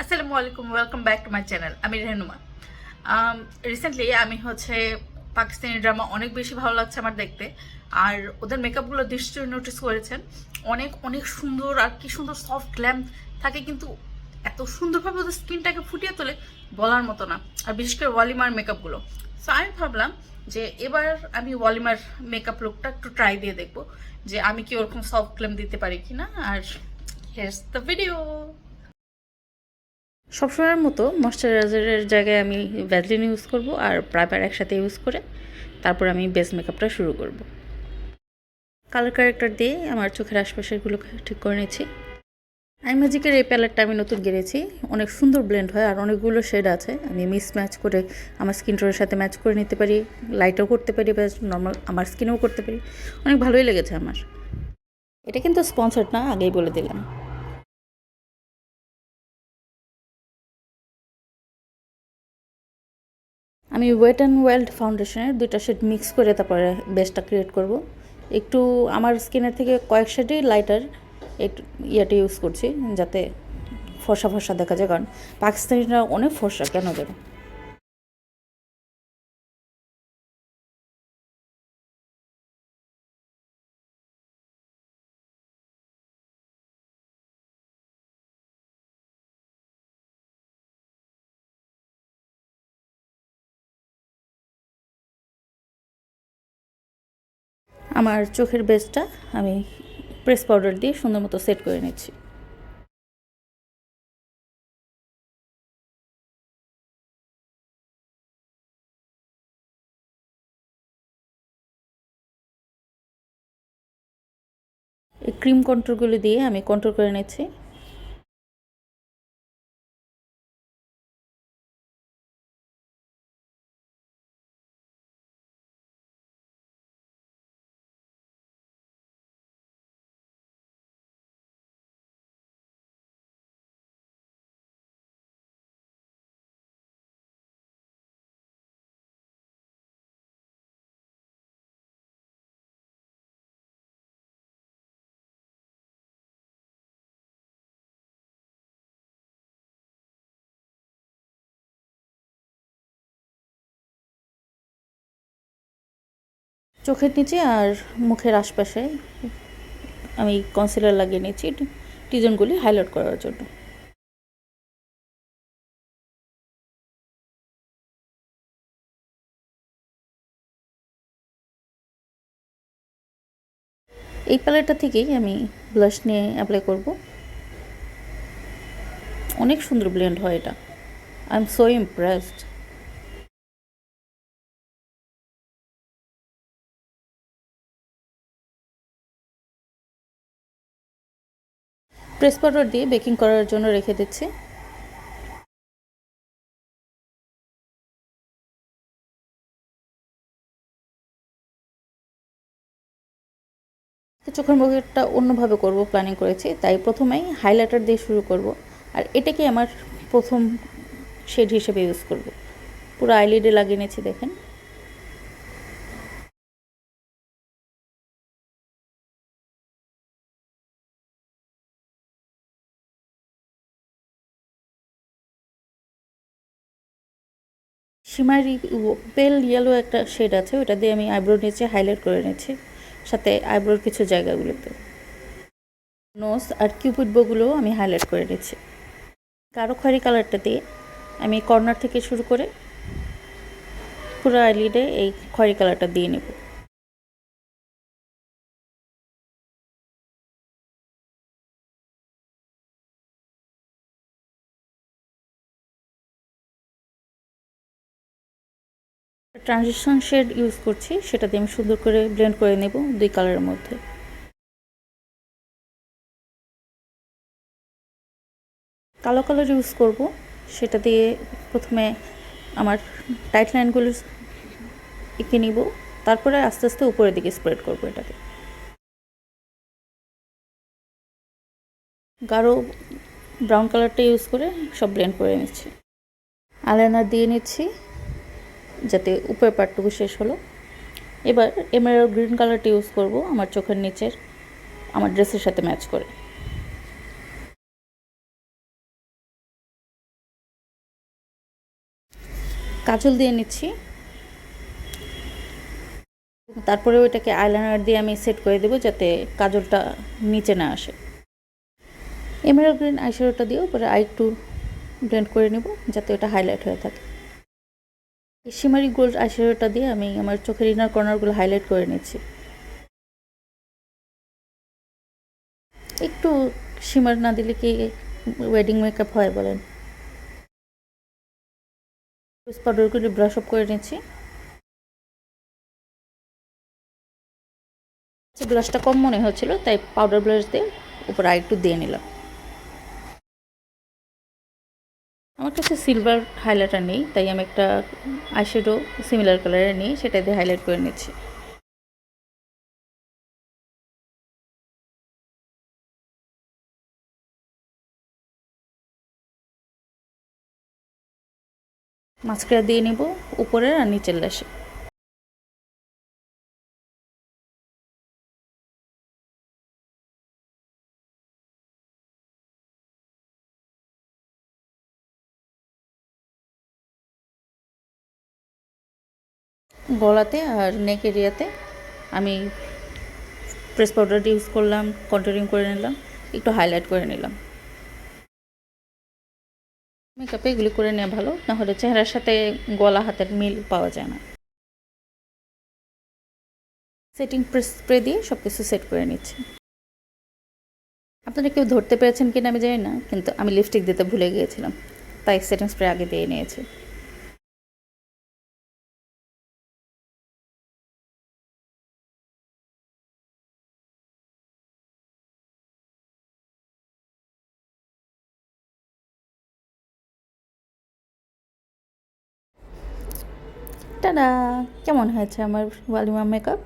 আসসালামু আলাইকুম, welcome back to my channel. আমি রেহনুমা। রিসেন্টলি আমি পাকিস্তানি ড্রামা অনেক বেশি ভালো লাগছে আমার দেখতে। আর ওদের মেকআপগুলো নিশ্চয়ই নোটিস করেছেন, অনেক অনেক সুন্দর। আর কি সুন্দর সফট গ্ল্যাম থাকে, কিন্তু এত সুন্দরভাবে ওদের স্কিনটাকে ফুটিয়ে তোলে বলার মতো না। আর বিশেষ করে ওয়ালিমার মেকআপগুলো। সো আমি ভাবলাম যে এবার আমি ওয়ালিমার মেকআপ লুকটা একটু ট্রাই দিয়ে দেখবো যে আমি কি ওরকম সফট গ্ল্যাম দিতে পারি কিনা। আর হিয়ার্স দ্য ভিডিও। সবসময়ের মতো ময়শ্চারাইজারের জায়গায় আমি ভ্যাসলিন ইউজ করব আর প্রাইমার একসাথে ইউজ করে তারপর আমি বেস মেকআপটা শুরু করব। কালার কারেক্টার দিয়ে আমার চোখের আশপাশেরগুলো ঠিক করে নিচ্ছি। আই ম্যাজিকের এই প্যালেটটা আমি নতুন কিনেছি, অনেক সুন্দর ব্লেন্ড হয় আর অনেকগুলো শেড আছে। আমি মিস ম্যাচ করে আমার স্কিন টোনের সাথে ম্যাচ করে নিতে পারি, লাইটও করতে পারি বা নর্মাল আমার স্কিনেও করতে পারি। অনেক ভালোই লেগেছে আমার। এটা কিন্তু স্পন্সর্ড না, আগেই বলে দিলাম। আমি ওয়েট অ্যান্ড ওয়াইল্ড ফাউন্ডেশনের দুইটা শেড মিক্স করে তারপরে বেসটা ক্রিয়েট করব। একটু আমার স্কিনের থেকে কয়েক শেডই লাইটার একটু ইয়েটা ইউজ করছি যাতে ফর্সা ফর্সা দেখা যায়, কারণ পাকিস্তানিরা অনেক ফর্সা কেন জানো। আমার চোখের বেসটা আমি প্রেস পাউডার দিয়ে সুন্দর মতো সেট করে নিচ্ছি। এই ক্রিম কন্ট্রোলগুলো দিয়ে আমি কন্ট্রোল করে নিচ্ছি। চোখের নিচে আর মুখের আশপাশে আমি কনসিলার লাগিয়ে নিচ্ছি টিজনগুলি হাইলাইট করার জন্য। এই প্যালেটটা থেকেই আমি ব্লাশ নিয়ে অ্যাপ্লাই করব। অনেক সুন্দর ব্লেন্ড হয় এটা, I am so impressed. Press powder দিয়ে বেকিং করার জন্য রেখে দিচ্ছি। চোখের মুখেরটা অন্যভাবে করব প্ল্যানিং করেছি, তাই প্রথমেই হাইলাইটার দিয়ে শুরু করব। আর এটাকে আমার প্রথম শেড হিসেবে ইউজ করব। পুরো আইলিডে লাগিয়ে নিয়েছি দেখেন। শিমারি পেল ইয়েলো একটা শেড আছে, ওটা দিয়ে আমি আইব্রো নিচে হাইলাইট করে নিচ্ছি, সাথে আইব্রোর কিছু জায়গাগুলোতে। নোজ আর কিউপিড বোগুলোও আমি হাইলাইট করে নিচ্ছি। গাঢ় খয়েরি কালারটা দিয়ে আমি কর্নার থেকে শুরু করে পুরো আইলিডে এই খয়েরি কালারটা দিয়ে নেব। ট্রানজিশন শেড ইউজ করছি, সেটা দিয়ে আমি সুন্দর করে ব্লেন্ড করে নেব দুই কালারের মধ্যে। কালো কালার ইউজ করব, সেটা দিয়ে প্রথমে আমার টাইট লাইনগুলো এঁকে নিব, তারপরে আস্তে আস্তে উপরের দিকে স্প্রেড করব এটাকে। গাঢ় ব্রাউন কালারটা ইউজ করে সব ব্লেন্ড করে নিচ্ছি। আইলাইনার দিয়ে নিচ্ছি যাতে উপরের পার্টটুকু শেষ হলো। এবার এমারাল্ড গ্রিন কালারটা ইউজ করব আমার চোখের নিচের আমার ড্রেসের সাথে ম্যাচ করে। কাজল দিয়ে নিচ্ছি, তারপরে ওইটাকে আইলাইনার দিয়ে আমি সেট করে দেবো যাতে কাজলটা নিচে না আসে। এমেরাল্ড গ্রিন আইশ্যাডোটা দিয়েও পরে আরেকটু ব্লেন্ড করে নেব যাতে ওটা হাইলাইট হয়ে থাকে। শিমারি গোল্ড আইশ্যাডোটা দিয়ে আমি আমার চোখের ইনার কর্নারগুলো হাইলাইট করে নিচ্ছি। একটু শিমার না দিলে কি ওয়েডিং মেকআপ হয় বলেন। পাউডারগুলি ব্রাশ আপ করে নিচ্ছি। ব্লাশটা কম মনে হচ্ছিল তাই পাউডার ব্লাশ দিয়ে উপরে আরেকটু দিয়ে নিলাম। আমার কাছে সিলভার হাইলাইটার নেই তাই আমি একটা আইশ্যাডো সিমিলার কালারের নিই, সেটা দিয়ে হাইলাইট করে নিচ্ছি। মাস্কারা দিয়ে নিব উপরের আর নিচের ল্যাশে। গলাতে আর নেক এরিয়াতে আমি প্রেস পাউডার ইউজ করলাম, কন্ট্যুরিং করে নিলাম, একটু হাইলাইট করে নিলাম। মেকআপে এগুলি করে নেওয়া ভালো, নাহলে চেহারার সাথে গলা হাতের মিল পাওয়া যায় না। সেটিং স্প্রে দিয়ে সব কিছু সেট করে নিচ্ছি। আপনারা কেউ ধরতে পেরেছেন কিনা আমি জানি না, কিন্তু আমি লিপস্টিক দিতে ভুলে গিয়েছিলাম তাই সেটিং স্প্রে আগে দিয়ে নিয়েছি। টাডা, কেমন হয়েছে আমার ওয়ালিমা makeup?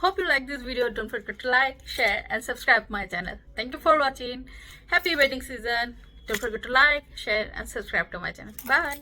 Hope you like this video. Don't forget to like, share and subscribe my channel. Thank you for watching. Happy wedding season. Don't forget to like, share and subscribe to my channel. Bye.